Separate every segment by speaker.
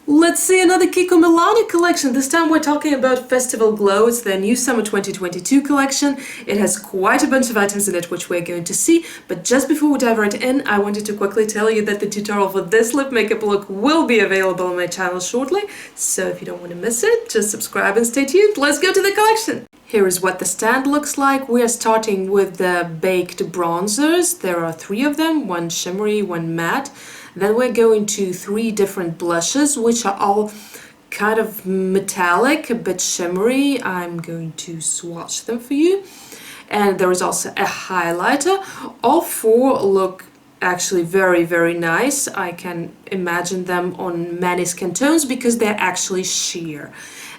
Speaker 1: Let's see another Kiko Milano collection. This time we're talking about Festival Glow. It's their new Summer 2022 collection. It has quite a bunch of items in it which we're going to see, but just before we dive right in, I wanted to quickly tell you that the tutorial for this lip makeup look will be available on my channel shortly, so if you don't want to miss it, just subscribe and stay tuned. Let's go to the collection! Here is what the stand looks like. We are starting with the baked bronzers. There are 3 of them, one shimmery, one matte. Then we're going to 3 different blushes, which are all kind of metallic, a bit shimmery. I'm going to swatch them for you. And there is also a highlighter. All 4 look actually very nice. I can imagine them on many skin tones because they're actually sheer.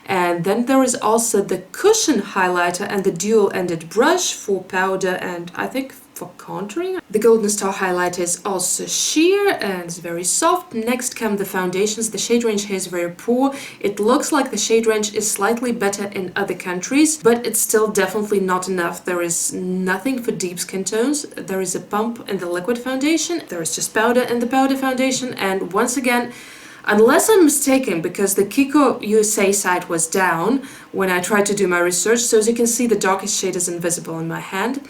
Speaker 1: And then there is also the cushion highlighter and the dual-ended brush for powder and I think for contouring. The Golden Star highlighter is also sheer and it's very soft. Next come the foundations. The shade range here is very poor. It looks like the shade range is slightly better in other countries, but it's still definitely not enough. There is nothing for deep skin tones. There is a pump in the liquid foundation. There is just powder in the powder foundation, and once again, unless I'm mistaken, because the Kiko USA site was down when I tried to do my research, so as you can see the darkest shade is invisible in my hand.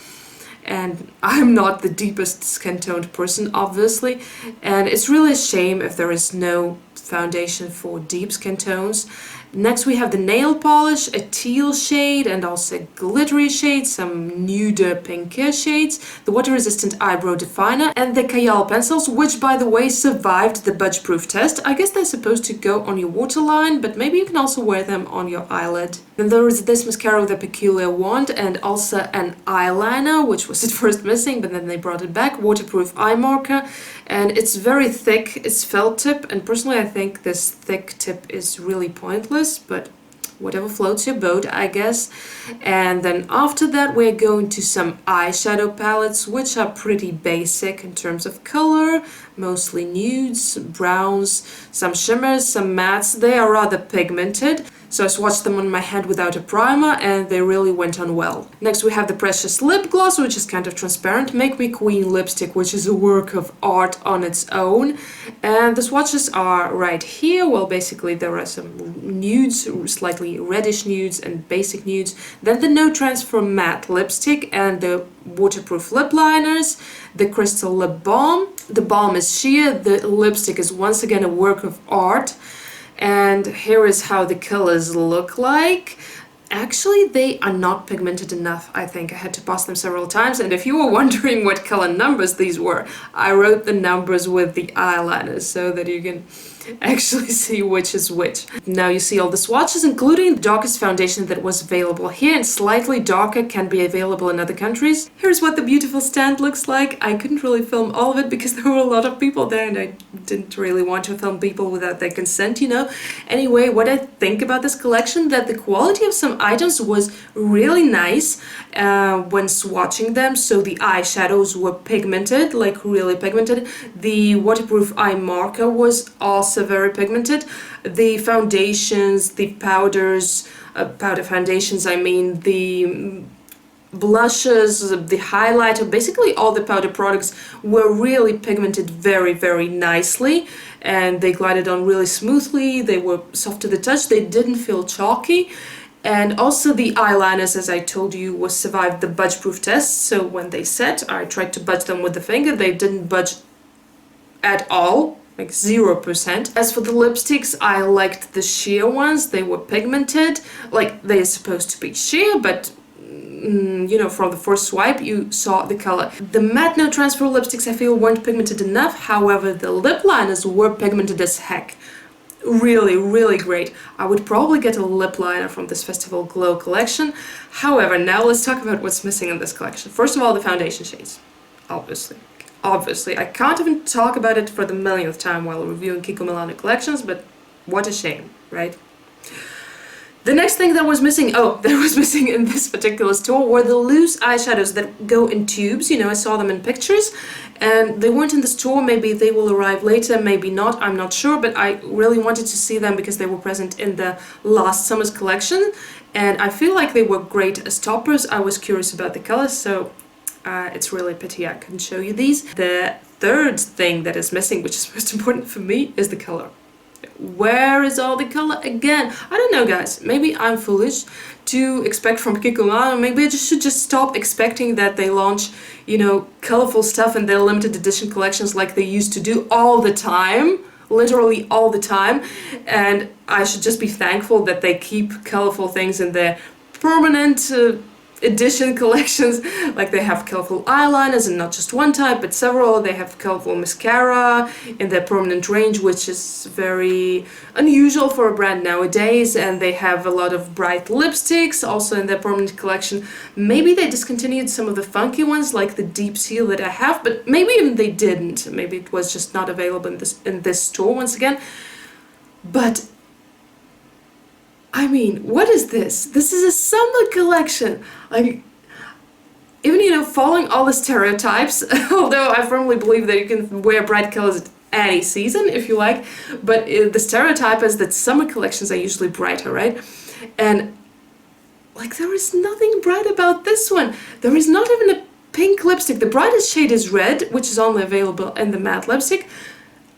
Speaker 1: And I'm not the deepest skin toned person, obviously, and it's really a shame if there is no foundation for deep skin tones. Next we have the nail polish, a teal shade and also glittery shades, some nude pinker shades, the water-resistant eyebrow definer, and the kajal pencils, which by the way survived the budge-proof test. I guess they're supposed to go on your waterline, but maybe you can also wear them on your eyelid. Then there is this mascara with a peculiar wand and also an eyeliner, which was at first missing, but then they brought it back, waterproof eye marker, and it's very thick, it's felt tip, and personally I think this thick tip is really pointless, but whatever floats your boat, I guess. And then after that we're going to some eyeshadow palettes, which are pretty basic in terms of color, mostly nudes, browns, some shimmers, some mattes. They are rather pigmented, so I swatched them on my hand without a primer and they really went on well. Next we have the Precious lip gloss, which is kind of transparent, Make Me Queen lipstick, which is a work of art on its own. And the swatches are right here. Well, basically there are some nudes, slightly reddish nudes and basic nudes. Then the No Transfer matte lipstick and the waterproof lip liners, the crystal lip balm. The balm is sheer, the lipstick is once again a work of art. And here is how the colors look like. Actually, they are not pigmented enough, I think. I had to pass them several times, and if you were wondering what color numbers these were, I wrote the numbers with the eyeliner so that you can actually see which is which. Now you see all the swatches, including the darkest foundation that was available here, and slightly darker can be available in other countries. Here's what the beautiful stand looks like. I couldn't really film all of it because there were a lot of people there and I didn't really want to film people without their consent, you know. Anyway, what I think about this collection, that the quality of some items was really nice when swatching them. So the eyeshadows were pigmented, like really pigmented. The waterproof eye marker was also very pigmented. The foundations, the powders, powder foundations, I mean, the blushes, the highlighter, basically all the powder products were really pigmented very nicely, and they glided on really smoothly. They were soft to the touch, they didn't feel chalky. And also the eyeliners, as I told you, survived the budge-proof test, so when they set, I tried to budge them with the finger, they didn't budge at all. Like 0%. As for the lipsticks, I liked the sheer ones. They were pigmented, like they're supposed to be sheer, but you know, from the first swipe you saw the color. The matte no transfer lipsticks I feel weren't pigmented enough, however the lip liners were pigmented as heck. Really great. I would probably get a lip liner from this Festival Glow collection. However, now let's talk about what's missing in this collection. First of all, the foundation shades, obviously. I can't even talk about it for the millionth time while reviewing Kiko Milano collections, but what a shame, right? The next thing that was missing in this particular store were the loose eyeshadows that go in tubes. You know, I saw them in pictures and they weren't in the store. Maybe they will arrive later, maybe not, I'm not sure, but I really wanted to see them because they were present in the last summer's collection and I feel like they were great as toppers. I was curious about the colors, so it's really a pity I couldn't show you these. The third thing that is missing, which is most important for me, is the color. Where is all the color again? I don't know, guys. Maybe I'm foolish to expect from Kiko Milano. Maybe I should just stop expecting that they launch, you know, colorful stuff in their limited edition collections like they used to do all the time. Literally all the time. And I should just be thankful that they keep colorful things in their permanent edition collections. Like they have colorful eyeliners, and not just one type but several. They have colorful mascara in their permanent range, which is very unusual for a brand nowadays. And they have a lot of bright lipsticks also in their permanent collection. Maybe they discontinued some of the funky ones like the Deep Seal that I have, but maybe even they didn't. Maybe it was just not available in this store once again. But I mean, what is this? This is a summer collection. Like, even, you know, following all the stereotypes, although I firmly believe that you can wear bright colors at any season if you like, but the stereotype is that summer collections are usually brighter, right? And like, there is nothing bright about this one. There is not even a pink lipstick. The brightest shade is red, which is only available in the matte lipstick,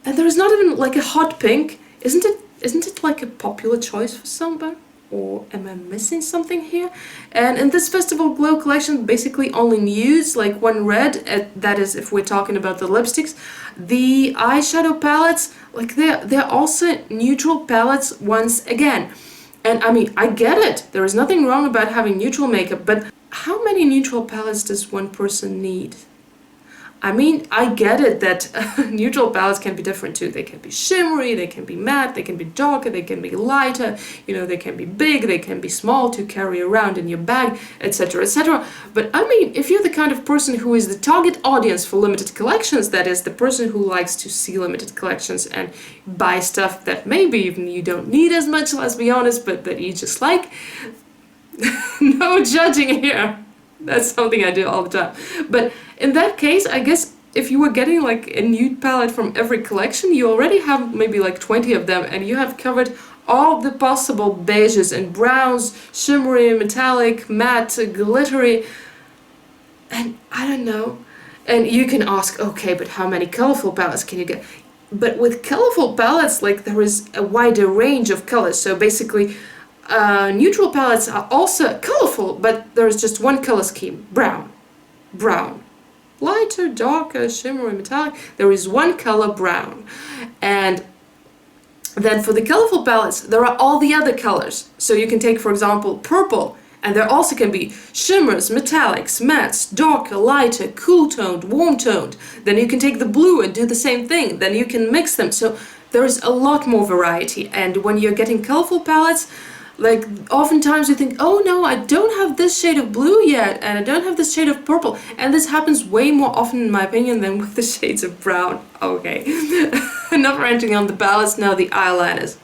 Speaker 1: and there is not even like a hot pink. Isn't it like a popular choice for someone? Or am I missing something here? And in this Festival Glow collection, basically only nudes, like one red, that is if we're talking about the lipsticks. The eyeshadow palettes, like they're also neutral palettes once again. And I mean, I get it, there is nothing wrong about having neutral makeup, but how many neutral palettes does one person need? I mean, I get it that neutral palettes can be different too. They can be shimmery, they can be matte, they can be darker, they can be lighter, you know, they can be big, they can be small to carry around in your bag, etc., etc. But I mean, if you're the kind of person who is the target audience for limited collections, that is, the person who likes to see limited collections and buy stuff that maybe even you don't need as much, let's be honest, but that you just like, no judging here. That's something I do all the time. But in that case, I guess if you were getting like a nude palette from every collection, you already have maybe like 20 of them, and you have covered all the possible beiges and browns, shimmery, metallic, matte, glittery, and I don't know. And you can ask, okay, but how many colorful palettes can you get? But with colorful palettes, like, there is a wider range of colors. So basically, neutral palettes are also colorful, but there's just one color scheme: brown, brown, lighter, darker, shimmery, metallic. There is one color, brown. And then for the colorful palettes, there are all the other colors. So you can take, for example, purple, and there also can be shimmers, metallics, mattes, darker, lighter, cool toned, warm toned. Then you can take the blue and do the same thing. Then you can mix them. So there is a lot more variety. And when you're getting colorful palettes, like, oftentimes you think, oh no, I don't have this shade of blue yet, and I don't have this shade of purple. And this happens way more often, in my opinion, than with the shades of brown. Okay, enough ranting on the palettes, now the eyeliners.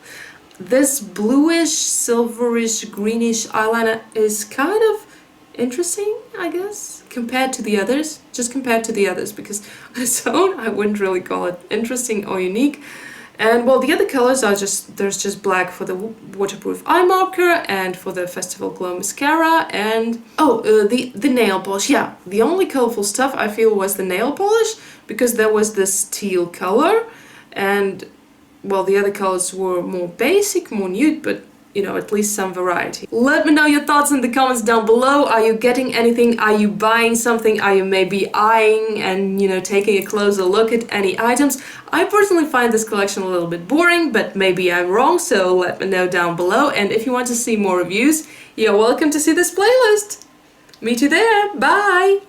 Speaker 1: This bluish, silverish, greenish eyeliner is kind of interesting, I guess, compared to the others. Just compared to the others, because on its own, I wouldn't really call it interesting or unique. And well, the other colors are there's just black for the waterproof eye marker and for the Festival Glow mascara, and the nail polish. Yeah, the only colorful stuff I feel was the nail polish, because there was this teal color, and well, the other colors were more basic, more nude, but you know, at least some variety. Let me know your thoughts in the comments down below. Are you getting anything? Are you buying something? Are you maybe eyeing and, you know, taking a closer look at any items? I personally find this collection a little bit boring, but maybe I'm wrong, so let me know down below. And if you want to see more reviews, you're welcome to see this playlist. Meet you there. Bye!